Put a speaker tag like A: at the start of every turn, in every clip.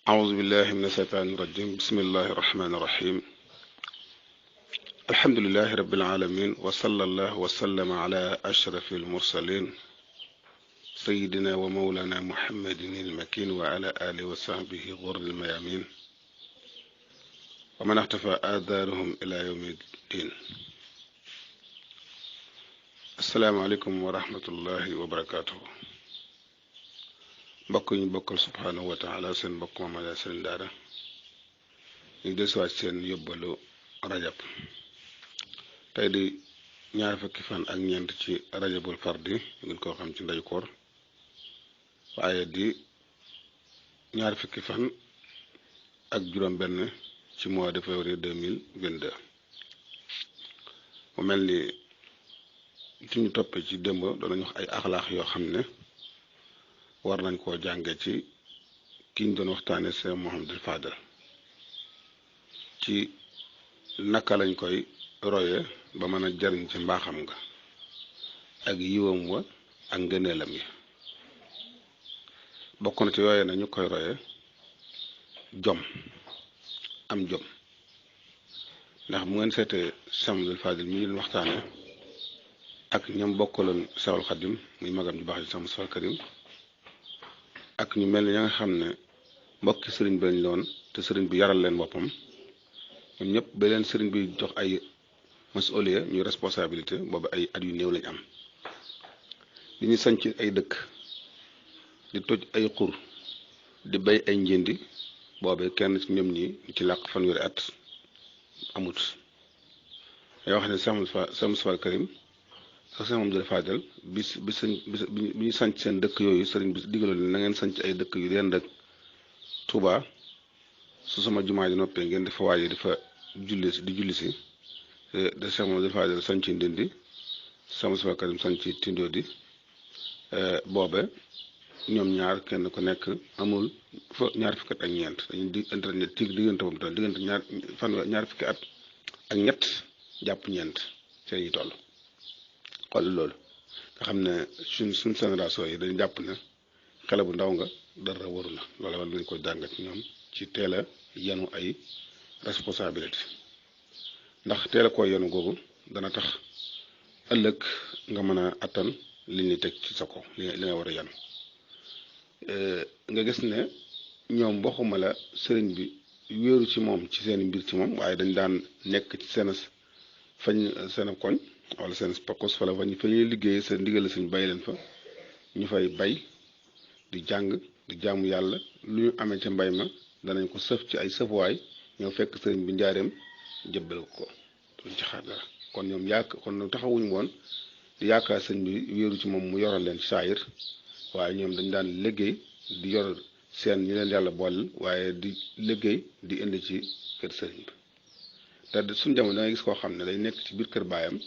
A: أعوذ بالله من الشيطان الرجيم بسم الله الرحمن الرحيم الحمد لله رب العالمين وصلى الله وسلم على أشرف المرسلين سيدنا ومولانا محمد المكين وعلى آله وصحبه غر الميامين ومن اختفى آثارهم إلى يوم الدين. السلام عليكم ورحمة الله وبركاته. mbokk ñu bokkal subhanahu wa taala seen mbokk Mamada Sëriñ Daara ñu desuwaat seen yóbbalu rajab tey di ñaar fukki fan ak ñeent ci rajabul fardi ngeen koo xam ci ndeyu koor waaye di ñaar fukki fan ak juróom benn ci mois de février 2022 mu mel ni ci ñu toppee ci démb doon nañu wax ay axlaax yoo xam ne war nañ koo jànge ci ki ñu doon waxtaane Cheikh Mouhamadul Fadal ci naka lañ koy roye ba mën a jariñ ci mbaaxam nga ak yiwam wa ak ngëneelam yi. bokk na ci yooye na ñu koy roye jom am jom ndax bu ngeen seetee Cheikh Mouhamadul Fadal mi ñu doon waxtaane ak ñam bokkaloon Cheikhul Khadim muy magam ju baax ji Cheikh Moustapha Karim ak ñu mel ni ya nga xam ne mbokki sëriñ bi lañ loon te sëriñ bi yaral leen boppam ñoom ñëpp ba leen sëriñ bi jox ay masuliya ñu responsabilité boobu ay at yu néew lañ am li ñu sanc ay dëkk di toj ay xur di bay ay njëndi boobe kenn ci ñoom ñi ci làq fanweeri at amut yoo xam ne Cheikh Moustapha Karim ak Cheikh Mouhamadul Fadal bi ñu sanc seen dëkk yooyu sëriñ bi digaloon ne na ngeen sanc ay dëkk yu dend ak Touba su sama jumaa ji noppee ngeen di fa waaje di fa julli si de Cheikh Mouhamadul Fadal sanc Ndindi Cheikh Moustapha Karim sanc Tindodi boobe ñoom ñaar kenn ku nekk amul fa ñaar fukki at ak ñeent dañu di internet ci diggante boobu toll diggante ñaar fukki at ak ñett jàpp ñeent ci lañuy toll. xool loolu nga xam ne suñ génération yi dañu jàpp ne xale bu ndaw nga dara waru la loolu war nañ ko jàngat ñoom ci teel a yenu ay responsabilité ndax teel a koo yenu googu dana tax ëllëg nga mën a attan li ñu teg ci sa kaw li nga war a yenu nga gis ne ñoom waxuma la sëriñ bi wéeru ci moom ci seen mbir ci moom waaye dañ daan nekk ci seen koñ wala seen pakos fa la fa ñuy liggéey seen ndigal suñ bay leen fa ñu fay bay di jàng di jaamu yàlla lu ñu amee ca mbay ma danañ ko sëf ci ay sëfuwaay ñoo fekk sëriñ bi njaareem jëbbal ko duñ ci xaar dara kon ñoom kon taxawuñ woon di yaakaar sëñ bi wéeru ci moom mu yoral leen saayir waaye ñoom dañ daan liggéey di yor seen ñi leen yàlla booleel waaye di liggéey di indi ci kër sëriñ bi te suñ jamono da ngay gis koo xam ne day nekk ci biir kër baayam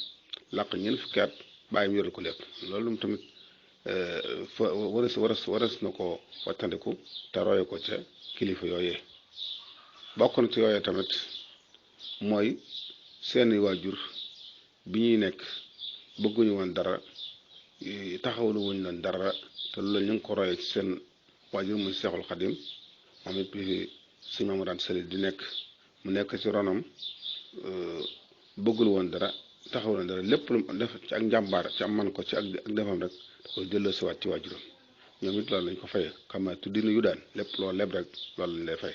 A: làq ñeent fukki at bàyyim yoral ko lépp loolu tamit fa waras na ko wattandiku te roye ko ca kilifa yooyee. bokk na ci yooyee tamit mooy seeni waajur bi ñuy nekk bëgguñu woon dara taxawlu wuñ leen dara te loolu ñu ngi ko roye ci seen waajur muy Seexul Xadim moom it bi si Mamadou Anta Sali di nekk mu nekk ci ronam bëggul woon dara taxaw na dara lépp lu def ci ak njàmbaar ci am man ko ci ak defam rek da koy jëlloo siwaat ci waajuram ñoom it loolu lañ ko fayee xam ne tuddina yu daan lépp loolu leb rek loolu lañ lay fay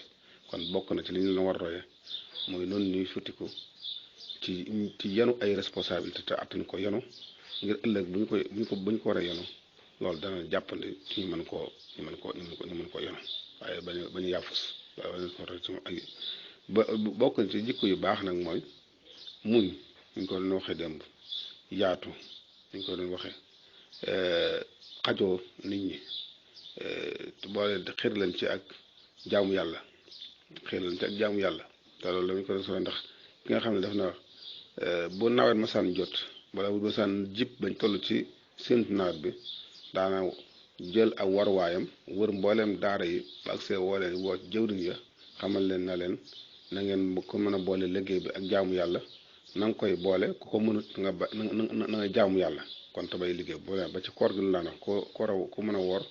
A: kon bokk na ci li ñu la war roye mooy noonu ñuy futtiku ci yenu ay responsabilité te attuñ ko yenu ngir ëllëg buñ ko war a yenu loolu dana jàppandi ci ñu mën koo yenu waaye bañu yaafus waaye ko roy ci ay bokk na ci jikko yu baax nag mooy muñ ñu ko doon waxee démb yaatu ñu ko doon waxee xajoo nit ñi boole xir leen ci ak jaamu yàlla te loolu la ñu ko doon sore ndax ki nga xam ne daf na bu nawet masaan jot wala bu masaan jib bañ toll ci séntu nawet bi daana jël ak warwaayam wër mbooleem daara yi ba ak see woo jëwriñ ya xamal leen na leen na ngeen ko mën a boole liggéey bi ak jaamu yàlla na nga koy boole ku ko mënut nga ba na nga jaamu yàlla kon te bay liggéey boole ba ci koor gi la daan wax ku mën a woor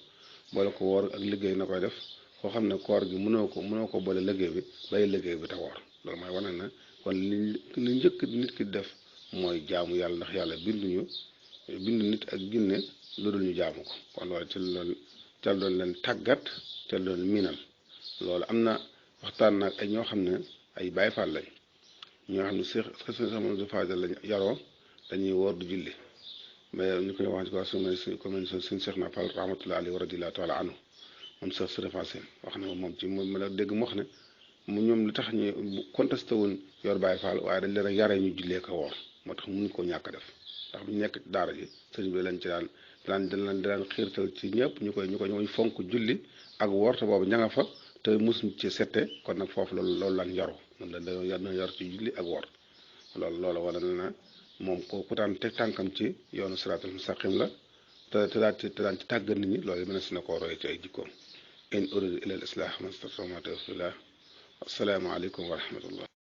A: boole ko woor ak liggéey na koy def koo xam ne koor gi mënoo ko boole liggéey bi bàyyi liggéey bi te woor loolu mooy wane na kon li njëkk nit ki def mooy jaamu yàlla ndax yàlla bindu nit ak jinne lu dul ñu jaamu ko kon loolu ca doon leen tàggat ca doon miinal loolu am na waxtaan nag ay ñoo xam ne ay Baay Faal lañ ñoo xam ne Seex Mamadu Faadal lañ yaroo dañuy woor du julli mais ñu koy wax ci commune suñ Seex na Fall rahmatullahi alayhi wa radiyallahu taala anhu moom Seex Sërëfa Seen wax na moom ci moom la dégg mu wax ne mu ñoom li tax ñu contesté woon yor Baay Faal waaye dañ leen a yaree ñu jullee ko woor moo tax mënuñ koo ñàkk def ndax bu ñu nekk ci daara ji sëriñ bi lañ ci daan xiirtal ci ñëpp ñu fonk julli ak woor te boobu ña nga fa te mosuñ ci sette kon nag foofu loolu lan yaru noonu la dañoo yar ci julli ak woor loolu wala na moom ku daan teg tànkam ci yoonu siraatal mustaqim la te daan ci tàggat nit ñi loolu mën na koo roye ci ay jikkoom in uridu ila al islah ma stata'tu ma tawfiqi illa billah assalaamu aleykum wa rahmatullah